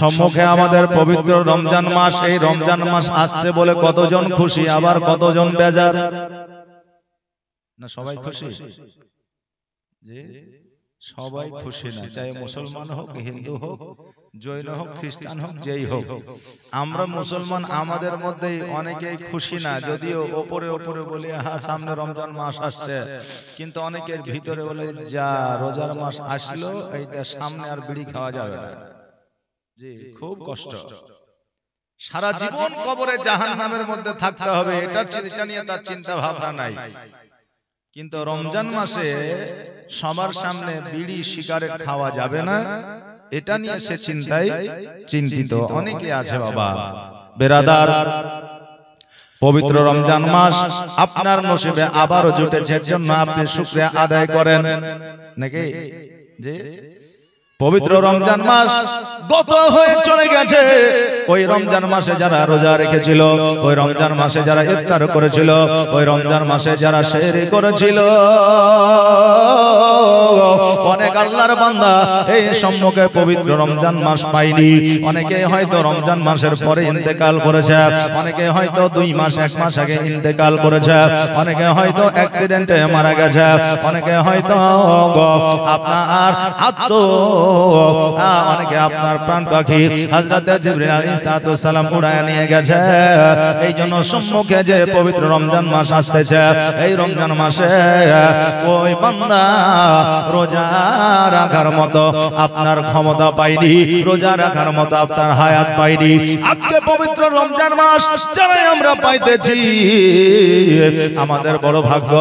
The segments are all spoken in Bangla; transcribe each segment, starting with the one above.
সম্মুখে আমাদের পবিত্র রমজান মাস। এই রমজান মাস আসছে বলে কতজন খুশি, আবার কতজন বেজার? না সবাই খুশি? জি সবাই খুশি না, চাই মুসলমান হোক, হিন্দু হোক, জৈন হোক, খ্রিস্টান হোক, যেই হোক। আমরা মুসলমান আমাদের মধ্যে অনেকেই খুশি না, যদিও ওপরে ওপরে বলি হ্যাঁ সামনে রমজান মাস আসছে, কিন্তু অনেকের ভিতরে বলে যা রোজার মাস আসলো, এইটা সামনে আর বিড়ি খাওয়া যাবে না। জি খুব কষ্ট, সারা জীবন কবরে জাহান্নামের মধ্যে থাকতে হবে, এটা নিয়ে তার চিন্তা ভাবনা নাই। কিন্তু রমজান মাসে সবার সামনে বিড়ি সিগারেট খাওয়া যাবে না, এটা নিয়ে সে চিন্তায় চিন্তিত অনেকে আছে। বাবা বেরাদার, পবিত্র রমজান মাস আপনার নসিবে আবারও জুটেছে, এর জন্য আপনি শুকরিয়া আদায় করেন নাকি? যে পবিত্র রমজান মাস গত হয়ে চলে গেছে, ওই রমজান মাসে যারা রোজা রেখেছিল, ওই রমজান মাসে যারা ইফতার করেছিল, ওই রমজান মাসে যারা সেহরি করেছিল, অনেক আল্লাহর বান্দা এই সম্মুখে পবিত্র রমজান মাস পাইনি। অনেকে হয়তো রমজান মাসের পরে ইন্তেকাল করেছে, অনেকে হয়তো 2 মাস 1 মাস আগে ইন্তেকাল করেছে, অনেকে হয়তো অ্যাক্সিডেন্টে মারা গেছে, অনেকে হয়তো আপনার অনেকে আপনার প্রাণ পাখি হযরত জিবরিল আলাইহিস সালাম উড়ায় নিয়ে গেছে। এই জন্য সম্মুখে যে পবিত্র রমজান মাস আসতেছে, এই রমজান মাসে ওই বান্দা রোজা রাখার মতো আপনার ক্ষমতা পাইনি, রোজা রাখার মতো আপনার হায়াত পাইনি। আজকে পবিত্র রমজান মাস যারাই আমরা পাইতেছি, আমাদের বড় ভাগ্য,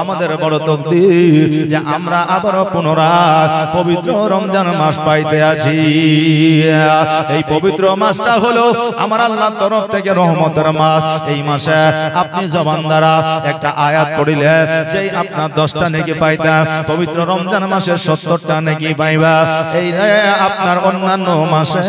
আমাদের বড় তকদীর যে আমরা আবারও পুনরায় পবিত্র রমজান মাস পাইতে আছি। এই পবিত্র মাসটা হলো আমার আল্লাহর তরফ থেকে রহমতের মাস। এই মাসে আপনি জবান দ্বারা একটা আয়াত পড়িলে যেই আপনার 10টা নেকি পাইতা, পবিত্র রমজান মাসে 70টা নেকি পাইবা। এই আপনার অন্যান্য মাসে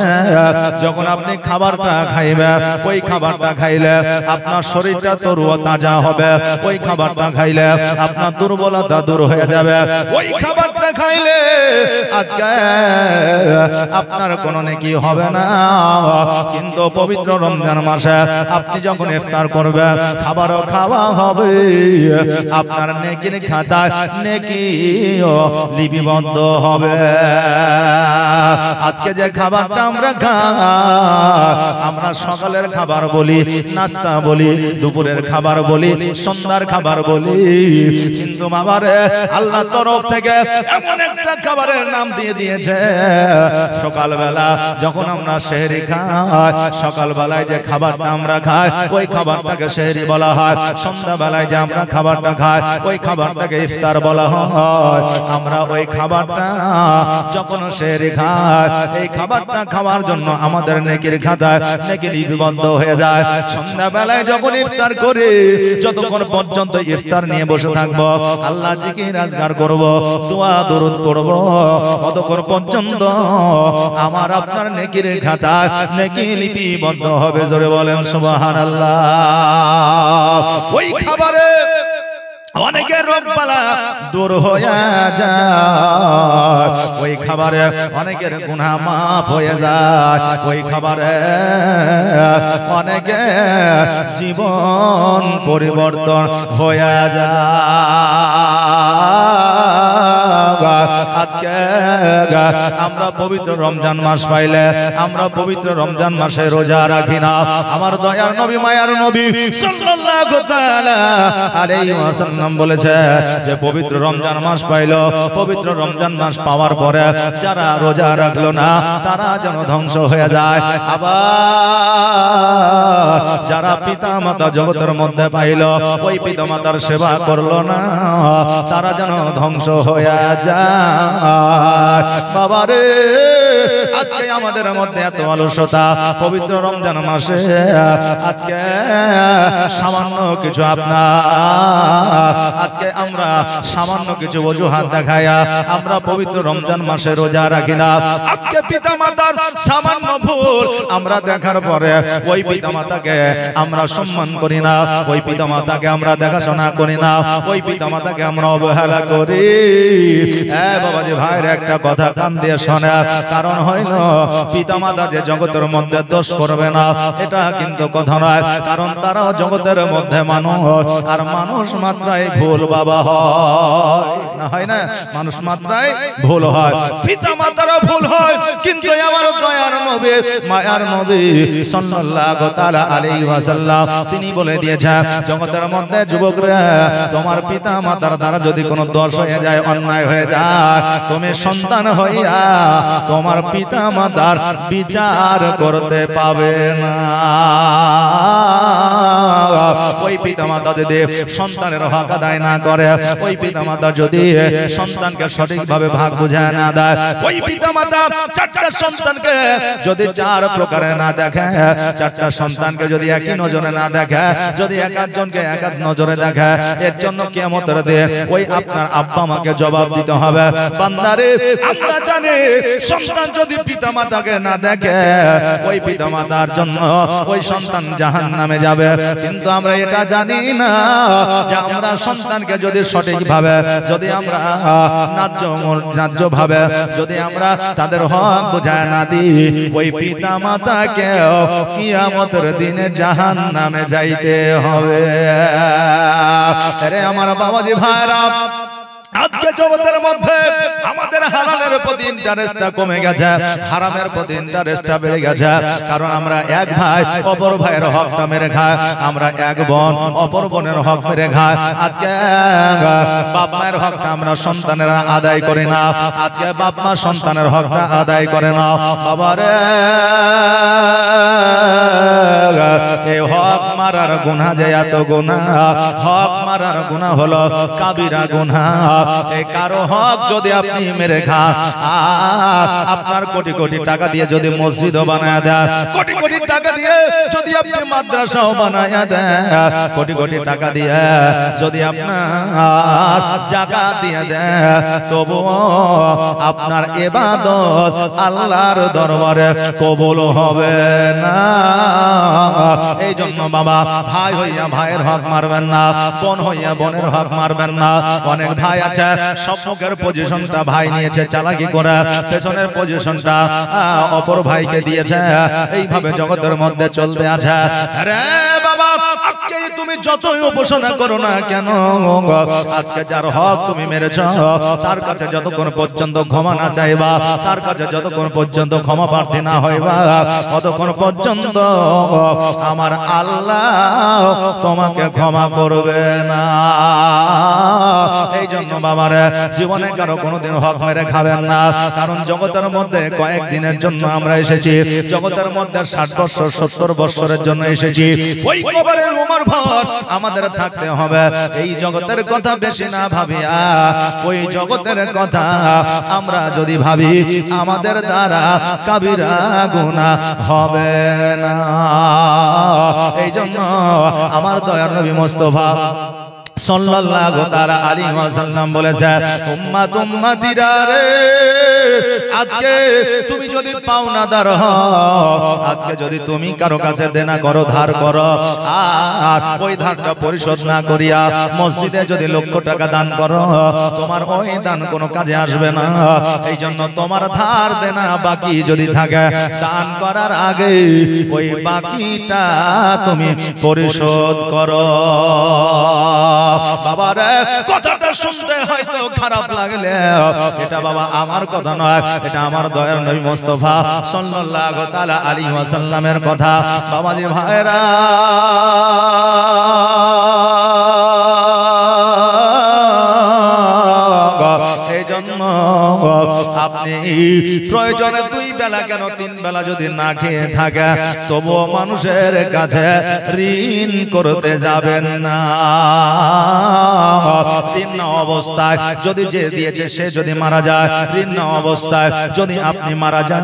যখন আপনি খাবারটা খাইবে, ওই খাবারটা খাইলে আপনার শরীরটা তরুয়া তাজা হবে, ওই খাবারটা খাইলে আপনার দুর্বলতা দূর হয়ে যাবে, ওই খাবারটা খাইলে আজকে আপনার কোনো নেকি হবে না। কিন্তু পবিত্র রমজান মাসে আপনি যখন ইফতার করবেন, খাবারও খাওয়া হবে, আপনার নেকির খাতায় নেকি লিপিবদ্ধ হবে। আজকে যে খাবারটা আমরা খাই, আমরা সকালের খাবার বলি, নাস্তা বলি, দুপুরের খাবার বলি, সন্ধ্যার খাবার বলি, কিন্তু বাবারে আল্লাহর তরফ থেকে এমন একটা খাবারের নাম দিয়ে দিয়েছে, সকালবেলা যখন আমরা সেহরি খাই, সকালবেলায় যে খাবারটা আমরা খাই ওই খাবারটাকে সেহরি বলা হয়, সন্ধ্যাবেলায় যে আমরা খাবারটা খাই ওই খাবারটাকে ইফতার বলা হয়। আমরা ওই খাবারটা যখন সেহরি খাই, এই খাবারটা খাওয়ার জন্য আমাদের নেকির খাতায় নেকি লিপিবদ্ধ হয়ে যায়। সন্ধ্যাবেলায় যখন ইফতার করি, যতক্ষণ পর্যন্ত ইফতার নিয়ে বসে থাকবো, আল্লাহ জিকির আজকার করব, দোয়া দরুদ পড়ব, ততক্ষণ পর্যন্ত আমার আপনার নেকির খাতায় নেকি লিপিবদ্ধ হবে। জোরে বলেন সুবহানাল্লাহ। ওই খাবারে অনেকের রোগবালা দূর হয়ে যায়, ওই খাবারে অনেকের গুনাহ মাফ হয়ে যায়, ওই খাবারে অনেকের জীবন পরিবর্তন হয়ে যায়। আজকে আমরা পবিত্র রমজান মাস পাইলে আমরা পবিত্র রমজান মাসে রোজা রাখি না। আমার দয়ার নবী, মায়ার নবী সাল্লাল্লাহু তাআলা আলাইহি ওয়াসাল্লাম বলেছে যে পবিত্র রমজান মাস পাইলো, পবিত্র রমজান মাস পাওয়ার পরে যারা রোজা রাখলো না তারা যেন ধ্বংস হয়ে যায়। আবার যারা পিতা মাতা জগতের মধ্যে পাইলো, ওই পিতা মাতার সেবা করলো না, তারা যেন ধ্বংস হয়ে যায়। বাবারে আজকে আমাদের মধ্যে এত অলসতা, পবিত্র রমজান মাসে আজকে সামান্য কিছু আজকে আমরা সামান্য কিছু অজুহাত দেখায়া আমরা পবিত্র রমজান মাসে রোজা রাখি না। আজকে পিতা মাতার সামান্য ভুল আমরা দেখার পরে ওই পিতা মাতাকে আমরা সম্মান করি না, ওই পিতা মাতাকে আমরা দেখাশোনা করি না, ওই পিতা মাতাকে আমরা অবহেলা করি। হ্যাঁ বাবাজি ভাইয়ের একটা কথা কান দিয়ে শোনে, কারণ হইল পিতামাতা যে জগতের মধ্যে দোষ করবে না এটা কিন্তু কথা নয়, কারণ তারাও জগতের মধ্যে মানুষ, আর মানুষ মাত্রাই ভুল বাবা হয় না, হয় না? মানুষ মাত্রাই ভুল হয়, পিতামাতারও ভুল হয়, কিন্তু আমার দয়ার নবী মায়ার নবী সাল্লাল্লাহু তাআলা আলাইহি ওয়াসাল্লাম তিনি বলে দিয়েছেন জগতের মধ্যে যুবকরা তোমার পিতামাতার দ্বারা যদি কোনো দোষ হয়ে যায়, অন্যায় হয়ে যায়, তুমি সন্তান হইয়া তোমার পিতামাতার বিচার করতে পাবে না। ওই পিতামাতা যদি সন্তানের হক আদায় না করে, ওই পিতামাতা যদি সন্তানকে সঠিকভাবে ভাগ বুঝায় না দেয়, ওই পিতামাতা চারটা সন্তানকে যদি চার প্রকারে না দেখে, চারটা সন্তানকে যদি একই নজরে না দেখে, যদি এক একজনকে এক এক নজরে দেখে, এর জন্য কিয়ামতের দিন ওই আপনার আব্বা মাকে জবাব দিতে হবে। বান্দারে আমরা জানি সন্তান যদি পিতামাতাকে না দেখে ওই পিতামাতার জন্য ওই সন্তান জাহান্নামে যাবে, কিন্তু আমরা এটা জানি না যে আমরা সন্তানকে যদি সঠিকভাবে যদি আমরা ন্যায্য ভাবে যদি আমরা তাদের হক বুঝায় না দিই, ওই পিতামাতাকে কিয়ামতের দিনে জাহান্নামে যাইতে হবে। আরে আমার বাবাজি ভাইরা, আজকে জগতের মধ্যে আমাদের হালালের প্রতি ইন্টারেস্টটা কমে গেছে, হারামের প্রতি ইন্টারেস্টটা বেড়ে গেছে, কারণ আমরা এক ভাই অপর ভাইয়ের হকটা মেরে খাই, আমরা এক বোন অপর বোনের হক মেরে খাই। আজকে বাপ মায়ের হকটা আমরা সন্তানেরা আদায় করি না, আজকে বাপ মা সন্তানের হকটা আদায় করে না। বাবারে এই হক মারার গুনাহ যে এত গুনাহ, হক মারার গুনাহ হলো কাবিরা গুনাহ। এই কারো হক যদি আপনি মেরে খান, আপনার কোটি কোটি টাকা দিয়ে যদি মসজিদ বানায় দেন, কোটি কোটি টাকা দিয়ে যদি আপনি মাদ্রাসাও বানায় দেন, কোটি কোটি টাকা দিয়ে যদি আপনার জাকাত দিয়ে দেন, তবুও আপনার ইবাদত আল্লাহর দরবারে কবুল হবে না। এই জন্য বাবা ভাই হইয়া ভাইয়ের হক মারবেন না, বোন হইয়া বোনের হক মারবেন না। অনেক ভাই আছে সম্মুখের পজিশনটা ভাই নিয়েছে চালাকি করে, পেছনের পজিশনটা অপর ভাইকে দিয়েছে, এইভাবে জগতের মধ্যে চলতে আছে। আরে বাবা আজকে তুমি যতই উপাসনা করো না কেন, আজকে যার হক তুমি মেরেছ তার কাছে যতক্ষণ পর্যন্ত ক্ষমা না চাইবা, তার কাছে যতক্ষণ পর্যন্ত ক্ষমা প্রার্থী না হইবা, ততক্ষণ পর্যন্ত আমার আল্লাহ তোমাকে ক্ষমা করবে না। এই জন্য বাবারে জীবনে কারো কোনোদিন হক মেরে খাবেন না, কারণ জগতের মধ্যে কয়েকদিনের জন্য আমরা এসেছি, জগতের মধ্যে 60 বছর 70 বছরের জন্য এসেছি। ওই কবরের উমর ভর আমাদের থাকতে হবে। এই জগতের কথা বেশি না ভাবিয়া ওই জগতের কথা আমরা যদি ভাবি, আমাদের দ্বারা কাবিরা গুনাহ হবে না। এই জন্য আমার দয়ার নবী মুস্তাফা সাল্লাল্লাহু তাআলা আলাইহি ওয়াসাল্লাম বলেছে, উম্মাত উম্মতিরা রে, আজকে তুমি যদি পাওনাদার হও, আজকে যদি তুমি কারো কাছে দেনা করো, ধার করো, আর ওই ধারটা পরিশোধ না করিয়া মসজিদে যদি লক্ষ টাকা দান করো, তোমার ওই দান কোনো কাজে আসবে না। এই জন্য তোমার ধার দেনা বাকি যদি থাকে, দান করার আগে ওই বাকিটা তুমি পরিশোধ করো। বাবারে কথাটা শুনতে হয়তো খারাপ লাগলে, এটা বাবা আমার কথা নয়, এটা আমার দয়ার নবী মুস্তাফা সাল্লাল্লাহু তাআলা আলাইহি ওয়াসাল্লামের কথা। বাবাজি ভাইরা এই জন্য আপনি প্রয়োজনে 2 বেলা কেন 3 বেলা যদি না খেয়ে থাকে, তবুও মানুষের কাছে ঋণ করতে যাবেন না। ঋণ অবস্থায় যদি যে দিয়েছে সে যদি মারা যায়, ঋণ অবস্থায় যদি আপনি মারা যান,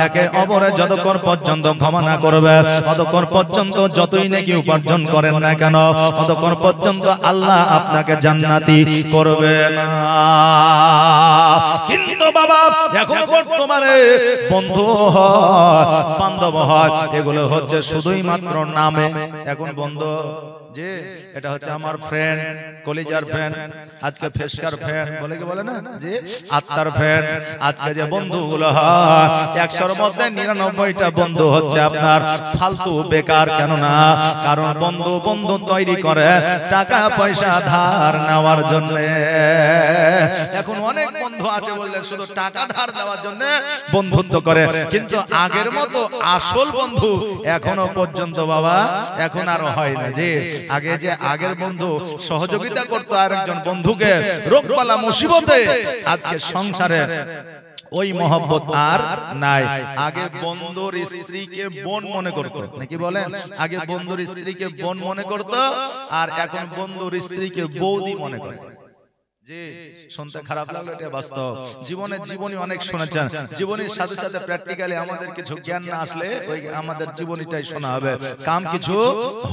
একে অপরে যতক্ষণ পর্যন্ত ক্ষমা না করবে, ততক্ষণ পর্যন্ত যতই নাকি উপার্জন করেন না কেন, ততক্ষণ পর্যন্ত আল্লাহ আপনাকে জান্নাতি করবে না। কিন্তু বাবা এখন বর্তমানে বন্ধু হয়, বান্ধব হয়, এগুলো হচ্ছে শুধুই মাত্র নামে। এখন বন্ধ যে এটা হচ্ছে আমার ফ্রেন্ড, কলিজার ফ্রেন্ড, আজকে ফেসকার ফ্রেন্ড বলে কি বলে না, যে আত্মার ফ্রেন্ড। আজকে যে বন্ধুগুলো হয় 100-র মধ্যে 99টা বন্ধু হচ্ছে আপনার ফালতু, বেকার। কেন না? কারণ বন্ধু তৈরি করে টাকা পয়সা ধার নেওয়ার জন্য। এখন অনেক বন্ধু আছে বললে শুধু টাকা ধার দেওয়ার জন্য বন্ধুত্ব করে, কিন্তু আগের মতো আসল বন্ধু এখনো পর্যন্ত বাবা এখন আর হয় না। যে আগে যে আগের বন্ধু সহযোগিতা করতো আরেকজন বন্ধুকে রোগবালা মুসিবতে, আজকে সংসারে ওই মহব্বত আর নাই। আগে বন্ধুর স্ত্রীকে বোন মনে করতো, নাকি বলেন? আগে বন্ধুর স্ত্রীকে বোন মনে করতো, আর এখন বন্ধুর স্ত্রীকে বৌদি মনে করে। যে শুনতে খারাপ লাগলো, এটা বাস্তব। জীবনী অনেক শুনেছেন, জীবনের সাথে সাথে প্র্যাকটিক্যালি আমাদের কিছু জ্ঞান না আসলে ওই আমাদের জীবনীটাই শোনা হবে, কাম কিছু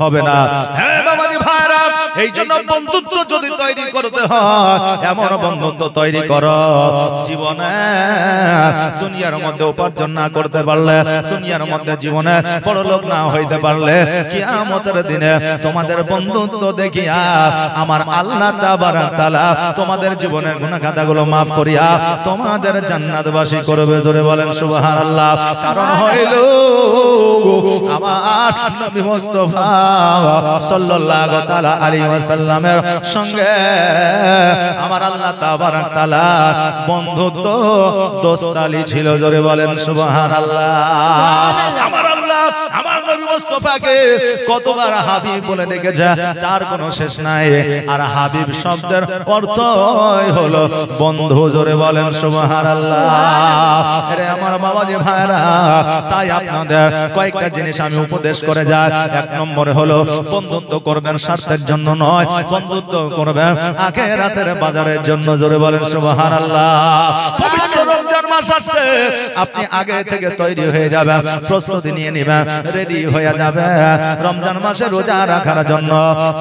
হবে না। হ্যাঁ বাবাজি ভাইরা, এই জন্য বন্ধুত্ব যদি তৈরি করতে হয়, এমন বন্ধুত্ব তৈরি করো জীবনে দুনিয়ার মধ্যে উপার্জন না করতে পারলে, দুনিয়ার মধ্যে জীবনে বড় লোক না হইতে পারলে, কিয়ামতের দিনে তোমাদের বন্ধুত্ব দেখিয়া আমার আল্লাহ তাবারক তাআলা তোমাদের জীবনের গুনাহ খাতাগুলো maaf করিয়া তোমাদের জান্নাতবাসী করবে। জোরে বলেন সুবহানাল্লাহ। কারণ হইল আমার নবী মুস্তাফা সাল্লাল্লাহু তাআলা আলাইহি ওয়াসাল্লামের সঙ্গে আমার আল্লাহ তাবারক তাআলা বন্ধুত্ব দোস্তালি ছিল। জোরে বলেন সুবহানাল্লাহ। আমার আল্লাহ আমার নবী মুস্তাফাকে কতবার হাবিব বলে ডেকেছে তার কোনো শেষ নাই। আর হাবিব শব্দের অর্থ হলো বন্ধু। জোরে বলেন সুবহানাল্লাহ। আরে আমার বাবাজি ভাইরা, তাই আপনাদের কয়েকটা জিনিস আমি উপদেশ করে যাই। এক নম্বরে হলো বন্ধুত্ব করবেন স্বার্থের জন্য নয়, বন্ধুত্ব করবেন আখিরাতের বাজারের জন্য। জোরে বলেন সুবহানাল্লাহ। পবিত্র রমজান মাস আসছে, আপনি আগে থেকে তৈরি হয়ে যাবেন, প্রস্তুতি নিয়ে নেবেন, রেডি হয়ে যাবে রমজান মাসে রোজা রাখার জন্য।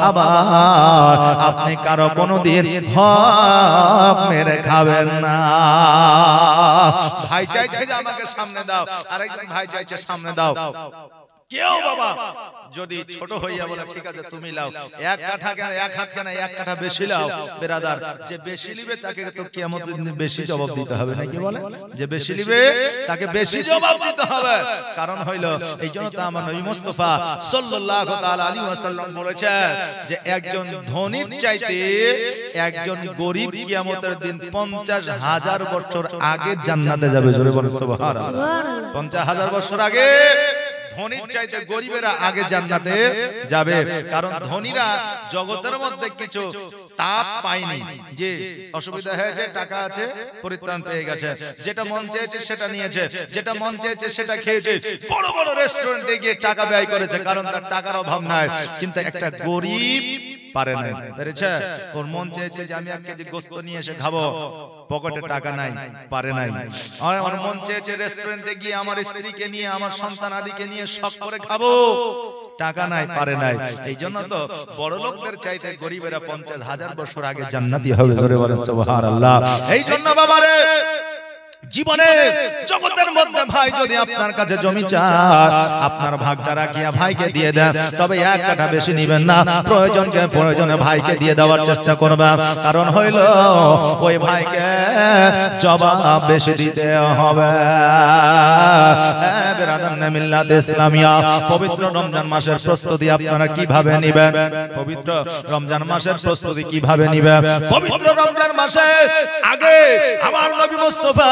আবার আপনি কারো কোনোদিন হক মেরে খাবেন না। ভাই চাইছে যে আমাকে সামনে দাও, আরেকজন ভাই চাইছে সামনে দাও। কেউ বাবা যদি ছোট হইয়া বলে ঠিক আছে তুমি লাও, এক কাঠা কেন, এক হাত কেন, এক কাঠা বেশি লাও, বেরাদার যে বেশি নিবে তাকে তো কিয়ামতের দিনে বেশি জবাব দিতে হবে, নাকি বলে? যে বেশি নিবে তাকে বেশি জবাব দিতে হবে। কারণ হইল এই জন্য তো আমার নবী মুস্তাফা সাল্লাল্লাহু তাআলা আলাইহি ওয়াসাল্লাম বলেছে যে একজন ধনীর চাইতে একজন গরীব কিয়ামতের দিন 50,000 বছর আগে জান্নাতে যাবে। জোরে বলেন সুবহানাল্লাহ। 50,000 বছর আগে ধনীর চাইতে গরিবেরা আগে জান্নাতে যাবে। কারণ ধনীরা জগতের মধ্যে কিছু তাপ পায়নি, যে অসুবিধা হয়েছে, টাকা আছে, পরিত্রাণ পেয়ে গেছে, যেটা মন চেয়েছে সেটা নিয়েছে, যেটা মন চেয়েছে সেটা খেয়েছে, বড় বড় রেস্টুরেন্টে গিয়ে টাকা ব্যয় করেছে, কারণ তার টাকার অভাব নাই। কিন্তু একটা গরিব পারে না, পেরেছে? ওর মন চেয়েছে যে আমি 1 কেজি গোশত নিয়ে এসে খাবো, পকেটে টাকা নাই, পারে নাই। আমার মন চেয়েছে রেস্টুরেন্টে গিয়ে আমার স্ত্রীকে নিয়ে, আমার সন্তান আদিকে নিয়ে শখ করে খাবো, টাকা নাই, পারে নাই। এই জন্য তো বড় লোকদের চাইতে গরিবেরা 50,000 বছর আগে জান্নাতি হবে। জোরে বলেন সুবহানাল্লাহ। এই জন্য বাবারে জীবনে জগতের মধ্যে ভাই যদি আপনার কাছে জমি চায়, আপনার ভাগটা রাখিয়া ভাইকে দিয়ে দেন, তবে 1 কাঠা বেশি নেবেন না, প্রয়োজনে ভাইকে দিয়ে দেওয়ার চেষ্টা করবেন। কারণ হইল ওই ভাইকে জবাব বেশি দিতে হবে। বেরাদানে মিল্লাত ইসলামিয়া, পবিত্র রমজান মাসের প্রস্তুতি আপনারা কিভাবে নেবেন? পবিত্র রমজান মাসের প্রস্তুতি কিভাবে নেবেন? পবিত্র রমজান মাসে আগে আমার নবী মুস্তাফা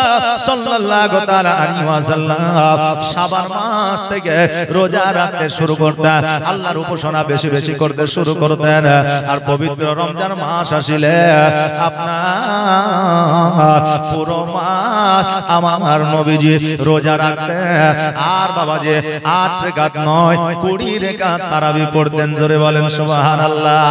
সাল্লাল্লাহু তাআলা আলাইহি ওয়াসাল্লাম শাবান মাস থেকে রোজা রাখতে শুরু করতেন, আল্লাহর উপাসনা বেশি বেশি করতে শুরু করতেন। আর পবিত্র রমজান মাস আসিলে আপনার পুরো মাস আমার নবীজি রোজা রাখতেন। আর বাবাজি 8 রাকাত নয় 20 রাকাত তারাবি পড়তেন। জোরে বলেন সুবহানাল্লাহ।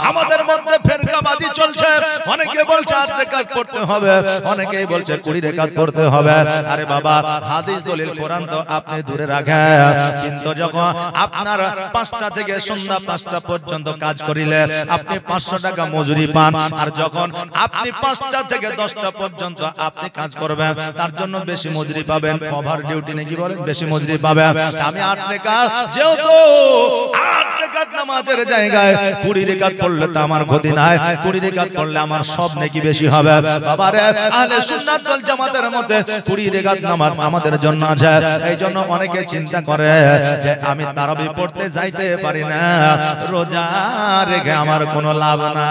আমাদের মধ্যে ফেরকাবাজি চলছে, অনেক অনেকে বলছে 8 রাকাত পড়তে হবে, অনেকেই বলছে 20 রাকাত পড়তে হবে। আরে বাবা, হাদিস দলিল কোরআন তো আপনি দূরে রাখেন, কিন্তু যখন আপনার 5টা থেকে সন্ধ্যা 5টা পর্যন্ত কাজ করিলে আপনি 500 টাকা মজুরি পান, আর যখন আপনি 5টা থেকে 10টা পর্যন্ত আপনি কাজ করবেন তার জন্য বেশি মজুরি পাবেন। ওভার ডিউটি নাকি বলেন, বেশি মজুরি পাবেন। আমি 8 রাকাত, যেহেতু 8 রাকাত নামাজের জায়গায় 20 রাকাত পড়লে তো আমার ক্ষতি নাই, 20 রাকাত পড়লে আমার সব নেকি বেশি হবে। বাবারে, আহলে সুন্নাত ওয়াল জামাতের মধ্যে 20 রাকাত নামাজ আমাদের জন্য আছে। এই জন্য অনেকে চিন্তা করে যে আমি তারাবি পড়তে যাইতে পারি না, রোজা রেখে আমার কোনো লাভ না।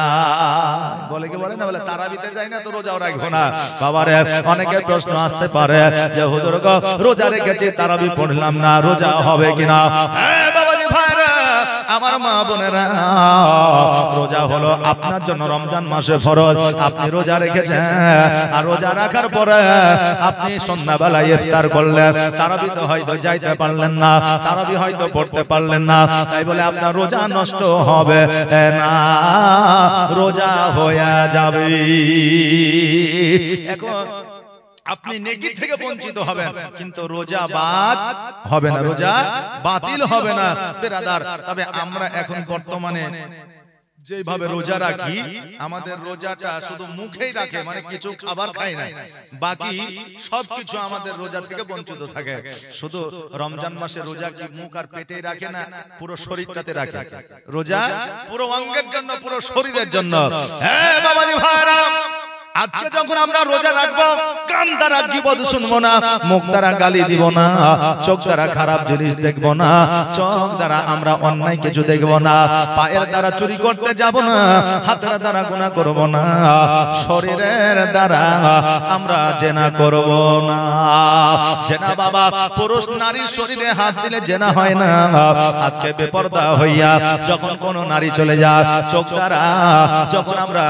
বলে কি বলে না, বলে তারাবিতে যাই না তো রোজাও রাখবো না। বাবারে, অনেকে প্রশ্ন আসতে পারে যে হুজুর গো, রোজা রেখেছি তারাবি পড়লাম না, রোজা হবে কিনা? হ্যাঁ বাবাজি ভাইরা, আমার মা বোনেরা, রোজা হলো আপনার জন্য রমজান মাসে ফরজ। আপনি রোজা রেখেছেন, আর রোজা রাখার পরে আপনি সন্ধ্যাবেলায় ইফতার করলেন, তারাবি তো হয়তো যাইতে পারলেন না, তারাবি হয়তো পড়তে পারলেন না, তাই বলে আপনার রোজা নষ্ট হবে না, রোজা হয়ে যাবে। এখন আপনি নেকি থেকে বঞ্চিত হবেন, কিন্তু রোজা বাদ হবে না, রোজা বাতিল হবে না বেরাদার। তবে আমরা এখন বর্তমানে যেভাবে রোজা রাখি, আমাদের রোজাটা শুধু মুখেই রাখে, মানে কিছু খাবার খাই না, বাকি সবকিছু আমাদের রোজা থেকে বঞ্চিত থাকে। শুধু রমজান মাসে রোজা কি মুখ আর পেটে রাখে না, পুরো শরীরটাতে রাখে। রোজা পুরো অঙ্গের জন্য, পুরো শরীরের জন্য। হ্যাঁ বাবাজি ভাইরা, আজকে যখন আমরা রোজা রাখবো, কান দ্বারা গীবত শুনবো না, মুখ দ্বারা গালি দিব না, চোখ দ্বারা খারাপ জিনিস দেখবো না, চোখ দ্বারা আমরা অন্যায় কিছু দেখবো না, পায়ের দ্বারা চুরি করতে যাব না, হাতের দ্বারা গুনাহ করব না, শরীরের দ্বারা আমরা জেনা করব না। জেনা বাবা, পুরুষ নারীর শরীরে হাত দিলে জেনা হয় না। আজকে বেপরদা হইয়া যখন কোন নারী চলে যায়, চোখ দ্বারা যখন আমরা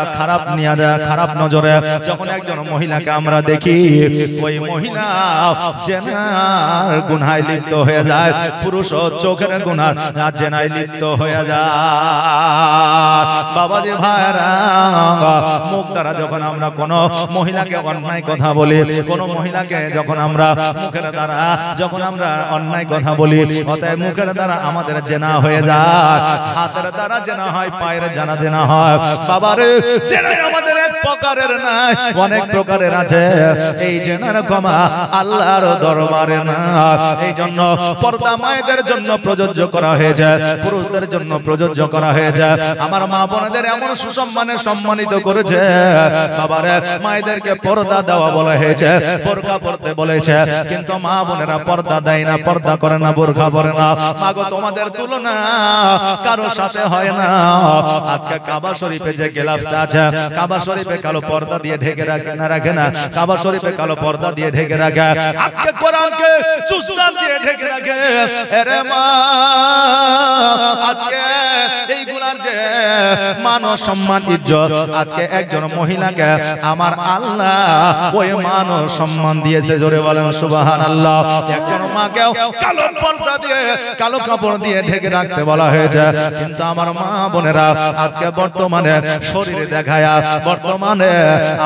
খারাপ নজরে যখন একজন মহিলাকে আমরা দেখি, ওই মহিলা জেনার গুনাহে লিপ্ত হয়ে যায়, পুরুষ চোখের গুনাহ জেনায় লিপ্ত হয়ে যায়। বাবাজি ভাইরা, মুখ দ্বারা যখন আমরা কোন মহিলাকে অন্যায় কথা বলি, কোন মহিলাকে যখন আমরা মুখের দ্বারা যখন আমরা অন্যায় কথা বলি, অতএব মুখের দ্বারা আমাদের জেনা হয়ে যায়, হাতের দ্বারা জেনা হয়, পায়ের জেনা হয়। বাবারে, জেনা আমাদের এক প্রকারের নাই, অনেক প্রকারের আছে। এই জেনার ক্ষমা আল্লাহর দরবারে না। এই জন্য পর্দা মায়েদের জন্য প্রযোজ্য করা হয়েছে, পুরুষদের জন্য প্রযোজ্য করা হয়েছে। আমার মা বোনেদের এমন সুসম্মানে সম্মানিত করেছে। বাবারে, মায়েদেরকে পর্দা দেওয়া বলা হয়েছে, বোরকা পরতে বলেছে, কিন্তু মা বোনেরা পর্দা দেয় না, পর্দা করে না, বোরকা পরে না। মাগো, তোমাদের তুলনা কারো সাথে হয় না। আজকে কাবা শরীফে যে গিলাফটা আছে, কাবা শরীফে কালো পর্দা দিয়ে ঢেকে রাখে না, কাবা শরীফে কালো পর্দা দিয়ে ঢেকে রাখে, আজকে কোরআনকে চুস্তা দিয়ে ঢেকে রাখে। আরে মা, আজকে এইগুলার যে মান সম্মান ইজ্জত, আজকে একজন মহিলাকে আমার আল্লাহ ওই মান সম্মান দিয়েছে। জোরে বলেন সুবহানাল্লাহ। একজন মাকেও কালো পর্দা দিয়ে, কালো কাপড় দিয়ে ঢেকে রাখতে বলা হয়েছে, কিন্তু আমার মা বোনেরা আজকে বর্তমানে শরীরে দেখায়, বর্তমানে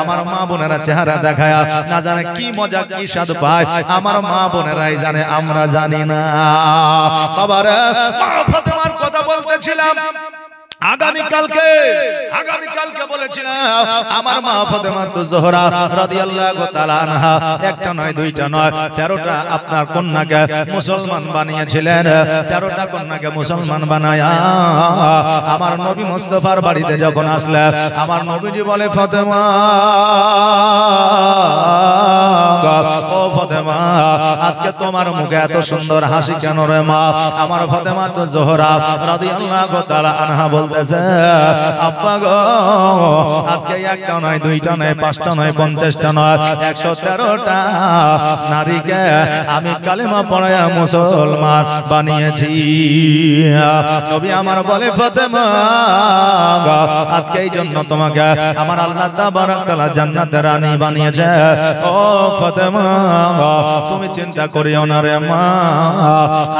আমার মা বোনেরা চেহারা দেখায়, না জানে কি মজা কি স্বাদ পায়, আমার মা বোনেরাই জানে, আমরা জানি না। বাবারে, মা ফাতেমার কথা বলতেছিলাম, আগামীকালকে বলেছিলাম, আমার মা ফাতেমা জোহরা রাদিয়াল্লাহু তাআলা আনহা একটা নয়, দুইটা নয়, 13টা আপনার কন্যাকে মুসলমান বানিয়েছিলেন। 13টা কন্যাকে মুসলমান বানায়া আমার নবী মুস্তাফার বাড়িতে যখন আসলেন, আমার নবীজি বলে, ফাতেমা, ও ফাতেমা, আজকে তোমার মুখে এত সুন্দর হাসি কেন রে মা? আমার ফাতেমা তো জোহরা রাদিয়াল্লাহু তাআলা আনহা বলতেছে, আব্বা গো, আজকে একটা নয়, দুইটা নয়, 5টা নয়, 50টা নয়, 113টা নারীকে আমি কালেমা পড়ায়া মুসলমান বানিয়েছি। নবী আমার বলে, ফাতেমা, আজকে এই জন্য তোমাকে আমার আল্লাহ তাবারক তাআলা জান্নাতের রানী বানিয়েছে। ও ফাতেমা, তুমি চিন্তা করিও না রে মা,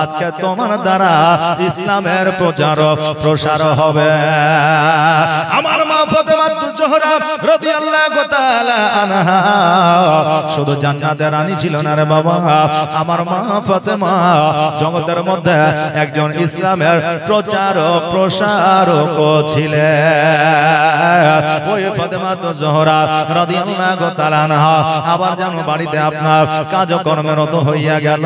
আজকে তোমার দ্বারা ইসলামের প্রচার প্রসার হবে। আমার মা ফাতেমা জোহরা রাদিয়াল্লাহু তাআলা আনহা শুধু জান্নাতের রানী ছিল না রে বাবা, আমার মা ফাতেমা জগতের মধ্যে একজন ইসলামের প্রচার ও প্রসারক ছিলেন। ওই ফাতেমা জোহরা রাদিয়াল্লাহু তাআলা আনহা আবার যেন বাড়িতে আপনার কাজকর্মরত হইয়া গেল,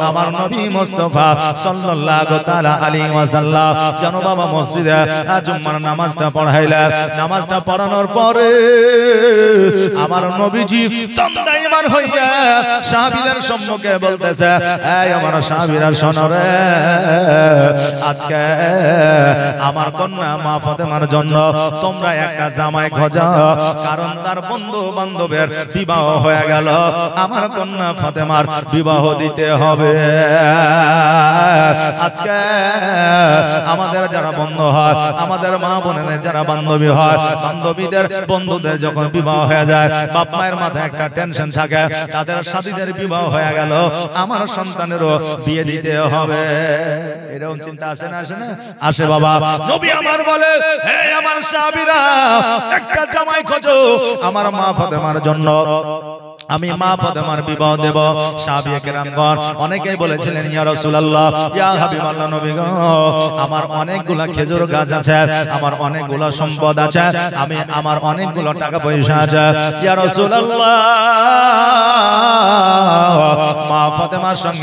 আমার নবী মুস্তাফা সাল্লাল্লাহু তাআলা আলাইহি ওয়াসাল্লাম যেন বাবা মসজিদে জুম্মার নামাজটা পড়াইলেন। নামাজটা পড়ানোর পরে আমার নবীজি তন্দায়মান হইয়া সাহাবীদের সম্মুখে বলতেছে, এই আমার সাহাবীরা শোনো রে, আজকে আমার কন্যা মা ফাতেমার জন্য তোমরা একটা জামাই খোঁজো, কারণ তার বন্ধু বান্ধবের বিবাহ হয়ে গেল, আমার কন্যা ফাতেমার বিবাহ দিতে হবে। আজকে আমাদের যারা বন্ধু হয়, আমাদের মা বোনেদের যারা বান্ধবী হয়, বান্ধবীদের বন্ধুদের যখন বিবাহ হয়ে যায়, বাপ মায়ের মাথায় একটা টেনশন থাকে, তাদের সাথীদের বিবাহ হয়ে গেল, আমার সন্তানেরও বিয়ে দিতে হবে। এরকম চিন্তা আসে না? আসে না? আসে বাবা। নবী আমার বলে, হে আমার সাহাবীরা, একটা জামাই খোঁজো আমার মা ফাতেমার জন্য, আমি মা ফাতেমার বিবাহ দেব। সাহাবী কেরামগণ অনেকেই বলেছিলেন, ইয়া রাসূলুল্লাহ, ইয়া হাবিবাল্লাহ, নবী গো, আমার অনেকগুলা খেজুর গাছ আছে, আমার অনেকগুলা সম্পদ আছে, আমার অনেকগুলো টাকা পয়সা আছে, ইয়া রাসূলুল্লাহ, মা ফাতেমার সঙ্গে